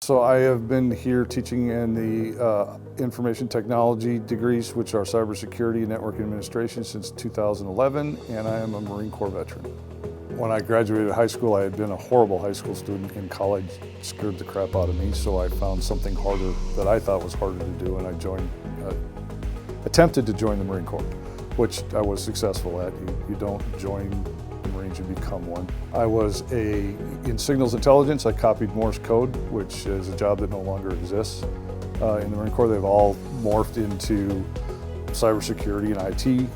So I have been here teaching in the information technology degrees, which are cybersecurity and network administration, since 2011, and I am a Marine Corps veteran. When I graduated high school, I had been a horrible high school student, and college scared the crap out of me, so I found something harder that I thought was harder to do, and I attempted to join the Marine Corps, which I was successful at. You don't join the Marines, you become one. I was in signals intelligence. I copied Morse code, which is a job that no longer exists. In the Marine Corps, they've all morphed into cybersecurity and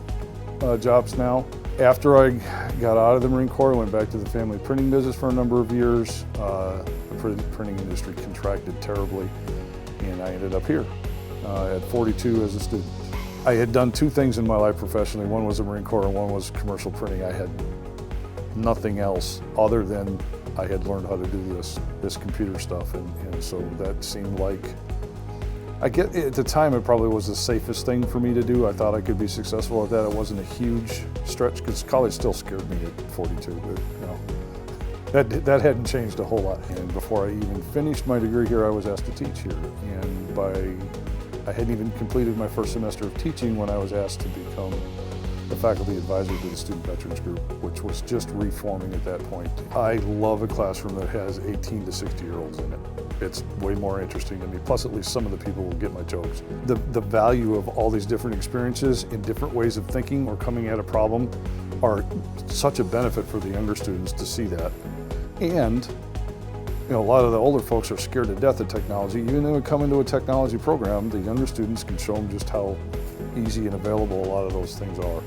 IT jobs now. After I got out of the Marine Corps, I went back to the family printing business for a number of years. The printing industry contracted terribly, and I ended up here at 42 as a student. I had done two things in my life professionally. One was the Marine Corps and one was commercial printing. I had nothing else other than I had learned how to do this computer stuff, and so that seemed like, at the time it probably was the safest thing for me to do. I thought I could be successful at that. It wasn't a huge stretch because college still scared me at 42, but you know, that hadn't changed a whole lot. And before I even finished my degree here, I was asked to teach here, and I hadn't even completed my first semester of teaching when I was asked to become the faculty advisor to the Student Veterans Group, which was just reforming at that point. I love a classroom that has 18 to 60-year-olds in it. It's way more interesting to me, plus at least some of the people will get my jokes. The value of all these different experiences and different ways of thinking or coming at a problem are such a benefit for the younger students to see that. And you know, a lot of the older folks are scared to death of technology. Even though they come into a technology program, the younger students can show them just how easy and available a lot of those things are.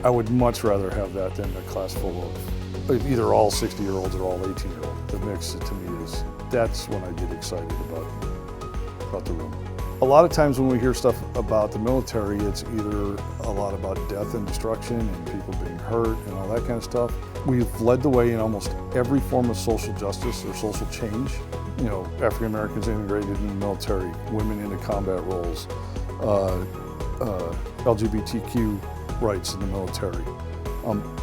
I would much rather have that than a class full of either all 60-year-olds or all 18-year-olds. The mix, to me, that's when I get excited about the room. A lot of times when we hear stuff about the military, it's either a lot about death and destruction and people being hurt and all that kind of stuff. We've led the way in almost every form of social justice or social change. You know, African Americans integrated in the military, women into combat roles, LGBTQ rights in the military.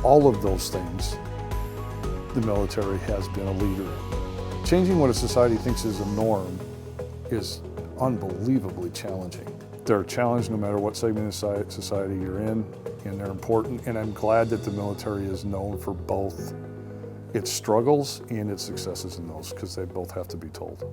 All of those things, the military has been a leader in. Changing what a society thinks is a norm is unbelievably challenging. They're a challenge no matter what segment of society you're in, and they're important, and I'm glad that the military is known for both its struggles and its successes in those, because they both have to be told.